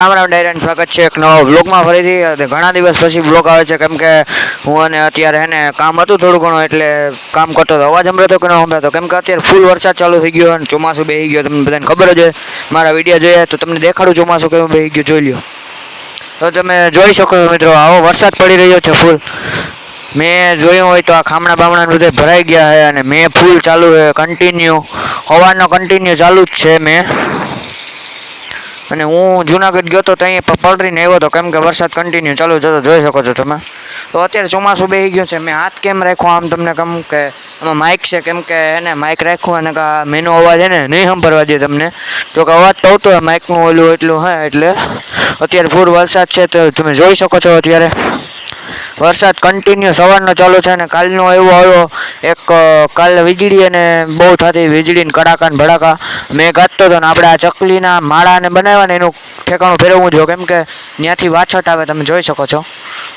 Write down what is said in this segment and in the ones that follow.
રામ રામ ડાયરાન સ્વાગત છે એક નવા વ્લોગમાં ફરીથી ઘણા દિવસ પછી વ્લોગ આવે છે કેમ કે હું અને અત્યારે હે ને કામ હતું થોડું ઘણું એટલે કામ કરતો હતો અવાજ સંભળાતો કે ન સંભળાતો કેમ કે અત્યારે ફૂલ વરસાદ ચાલુ થઈ ગયો અને ચોમાસું બેસી ગયો તમને બધાને ખબર જ હોય મારા વિડીયો જોઈએ તો તમને દેખાડું ચોમાસું કેવું બેસી ગયું જોઈ લ્યો તો તમે જોઈ શકો છો મિત્રો આવો વરસાદ પડી રહ્યો છે ફૂલ મેં જોયું હોય તો આ ખામણા બામણા બધે ભરાઈ ગયા છે અને મેં ફૂલ ચાલુ છે કન્ટિન્યુ હવાનો કન્ટિન્યુ ચાલુ જ છે મેં અને હું જુનાગઢ ગયો તો ત્યાં પલટીને આવ્યો હતો કેમ કે વરસાદ કન્ટિન્યુ ચાલુ જતો જોઈ શકો છો તમે તો અત્યારે ચોમાસું બેસી ગયું છે મેં હાથ કેમ રાખ્યો આમ તમને કેમ કે આમાં માઇક છે કેમ કે એને માઇક રાખ્યું અને મેનો અવાજ એને નહીં સાંભળવા દે તમને તો કે અવાજ તો આવતો હોય માઇકનું ઓલું એટલું હે એટલે અત્યારે ફૂલ વરસાદ છે તો તમે જોઈ શકો છો અત્યારે વરસાદ કન્ટિન્યુ સવારનો ચાલુ છે અને કાલનો એવો આવ્યો એક કાલ વીજળી અને બહુ થતી વીજળીને કડાકા ને ભડાકા મેં ગાતો હતો ને આપણે આ ચકલીના માળાને બનાવ્યા ને એનું ઠેકાણું ફેરવવું જો કેમ કે ત્યાંથી વાછટ આવે તમે જોઈ શકો છો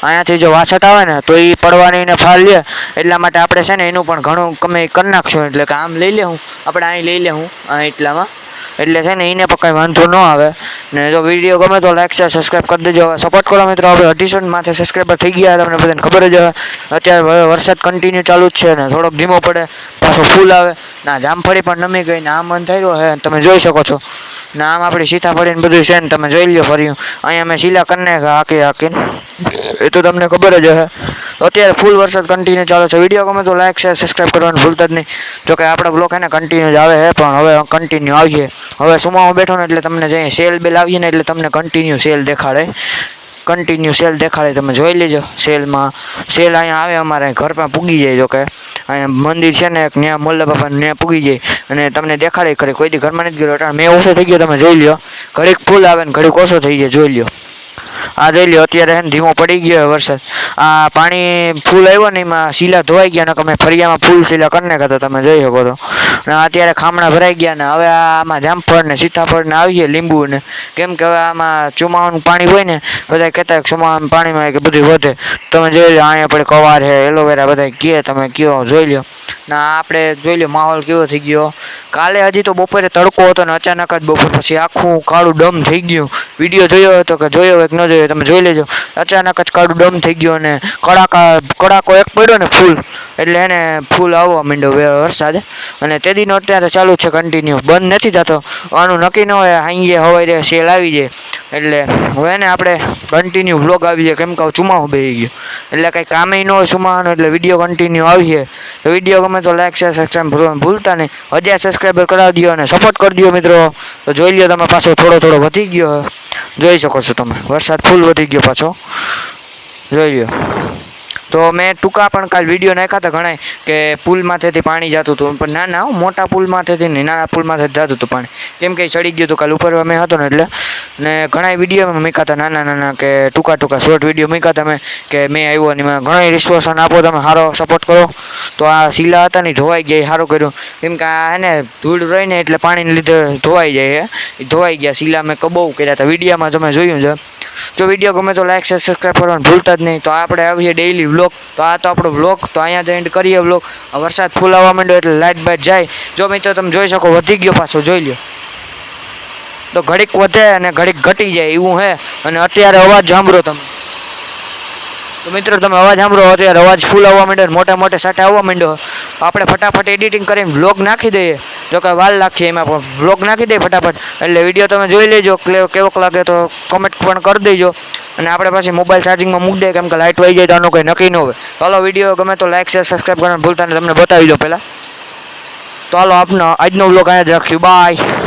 અહીંયાથી જો વાછટ આવે ને તો એ પડવાની ને ફાલ લે એટલા માટે આપણે છે ને એનું પણ ઘણું કમે કરી નાખશું એટલે કે આમ લઈ લેવું આપણે અહીં લઈ લેવું એટલામાં એટલે છે ને એને પણ કંઈ વાંધો ન આવે ને જો વિડીયો ગમે તો લાઈક શેર સબસ્ક્રાઈબ કરી દેજો સપોર્ટ કરો મિત્રો હવે 250 માથે સબસ્ક્રાઈબર થઈ ગયા તમને બધાને ખબર જ હવે અત્યારે વરસાદ કન્ટિન્યુ ચાલુ જ છે ને થોડોક ધીમો પડે પાછો ફૂલ આવે ના જામફળી પણ નમી ગઈ ને આમ મન થયો હે તમે જોઈ શકો છો ને આમ આપણી સીતાફળીને બધું છે ને તમે જોઈ લ્યો ફર્યું અહીંયા મેં શીલા કરીને હાકીને એ તો તમને ખબર જ હશે અત્યારે ફૂલ વરસાદ કન્ટિન્યુ ચાલુ છે વિડીયો ગમે તો લાઈક શેર સબસ્ક્રાઈબ કરવાનું ભૂલતા જ નહીં જોકે આપણે બ્લોગ એને કન્ટિન્યુ જ આવે છે પણ હવે કન્ટિન્યુ આવીએ હવે સુમામાં બેઠો ને એટલે તમને જઈએ સેલ બેલ આવીએ ને એટલે તમને કન્ટિન્યુ સેલ દેખાડે તમે જોઈ લેજો સેલમાં સેલ અહીંયા આવે અમારે ઘર પર પૂગી જાય જોકે અહીંયા મંદિર છે ને એક ત્યાં મોલ્લા બાપાને ત્યાં પૂગી જાય અને તમને દેખાડે ખરી કોઈ દી ઘરમાં નથી ગયો એટલે મેં ઓછો થઈ ગયો તમે જોઈ લ્યો ઘડીક ફૂલ આવે ને ઘડીક ઓછો થઈ જાય જોઈ લ્યો આ જોઈ લ્યો અત્યારે છે ને ધીમો પડી ગયો વરસાદ આ પાણી ફૂલ આવ્યો ને એમાં શીલા ધોવાઈ ગયા ને અમે ફરિયામાં ફૂલ શીલા કરી નાખ્યા તમે જોઈ શકો છો અને અત્યારે ખામણા ભરાઈ ગયા ને હવે આમાં જામફળ ને સીતાફળ ને આવીએ લીંબુ ને કેમ કે હવે આમાં ચોમાવાનું પાણી હોય ને બધા કહેતા ચોમાવાનું પાણીમાં કે બધું વધે તમે જોઈ લો અહીંયા આપણે કવાર છે એલોવેરા બધા કહે તમે કયો જોઈ લો ના આપણે જોઈ લો માહોલ કેવો થઈ ગયો કાલે હજી તો બપોરે તડકો હતો ને અચાનક જ બપોર પછી આખું કાળું ડમ થઈ ગયું વિડીયો જોયો હતો કે જોયો હોય કે ન જોયો તમે જોઈ લેજો અચાનક જ કાળું ડમ થઈ ગયો અને કડાકો એક પડ્યો ને ફૂલ એટલે એને ફૂલ આવવા માંડ્યો વરસાદ અને તે દીનો અત્યારે ચાલુ છે કન્ટિન્યુ બંધ નથી થતો આનું નક્કી ન હોય હાઈએ હવાઈ સેલ આવી જાય એટલે હવે ને આપણે કન્ટિન્યુ વ્લોગ આવી જાય કેમ કે ચુમાવું બેસી ગયો એટલે કંઈ કામે ન હોય ચુમાવાનું એટલે વિડીયો કન્ટિન્યુ આવીએ તો વિડીયો ગમે તો લાઈક શેર સબસ્ક્રાઈબ ભૂલતા નહીં 1000 સબસ્ક્રાઈબર કરાવી દો અને સપોર્ટ કરી દો મિત્રો તો જોઈ લો તમે પાછો થોડો વધી ગયો જોઈ શકો છો તમે વરસાદ ફૂલ વધી ગયો પાછો જોઈ લો તો મેં ટૂંકા પણ કાલ વિડીયો નાખ્યા હતા ઘણા કે પુલમાંથી પાણી જતું હતું પણ ના મોટા પુલમાંથી નહીં નાના પુલમાંથી જતું હતું પાણી કેમ કે ચડી ગયું હતું કાલ ઉપર મેં હતો ને એટલે ને ઘણા વિડીયો મેં મૂક્યા હતા નાના કે ટૂંકા શોર્ટ વિડીયો મૂક્યા તમે કે મેં આવ્યો ને એમાં ઘણા રિસ્પોન્સ આપો તમે સારો સપોર્ટ કરો તો આ શીલા હતા ને ધોવાઈ ગયા સારું કર્યું કેમ કે આ એને ધૂળ રહીને એટલે પાણીને લીધે ધોવાઈ જાય એ ધોવાઈ ગયા શીલા મેં બહુ કર્યા હતા વિડીયોમાં તમે જોયું છે જો વિડીયો ગમે તો લાઈક શેર સબસ્ક્રાઈબ કરવાનું ભૂલતા જ નહીં તો આપણે આવીએ ડેઈલી વ્લોગ તો આ તો આપણો વ્લોગ તો અહીંયા જ એન્ડ કરીએ વ્લોગ વરસાદ ફૂલ આવવા માંડ્યો એટલે લાઇટ બાઇટ જાય જો મિત્રો તમે જોઈ શકો વધી ગયો પાછો જોઈ લો તો ઘડીક વધે અને ઘડીક ઘટી જાય એવું હે અને અત્યારે અવાજ સાંભળો તમે તો મિત્રો તમે અવાજ સાંભળો અત્યારે અવાજ ફૂલ આવવા માંડ્યો મોટા સાટા આવવા માંડ્યો આપણે ફટાફટ એડિટિંગ કરીને વ્લોગ નાખી દઈએ જો કે વાર લાગશે એમાં પણ વ્લોગ નાખી દઈએ ફટાફટ એટલે વિડીયો તમે જોઈ લેજો કેવોક લાગે તો કોમેન્ટ પણ કરી દેજો અને આપણે પાછી મોબાઈલ ચાર્જિંગમાં મૂકી દઈએ કેમ કે લાઇટ વહી જાય તો આનું કંઈ નક્કી ન હોય તો હાલો વિડીયો ગમે તો લાઈક શેર સબસ્ક્રાઈબ કરવાનું ભૂલતા નહીં તમને બતાવી દો પહેલાં તો હાલો આજનો વ્લોગ અહીંયા જ રાખ્યું બાય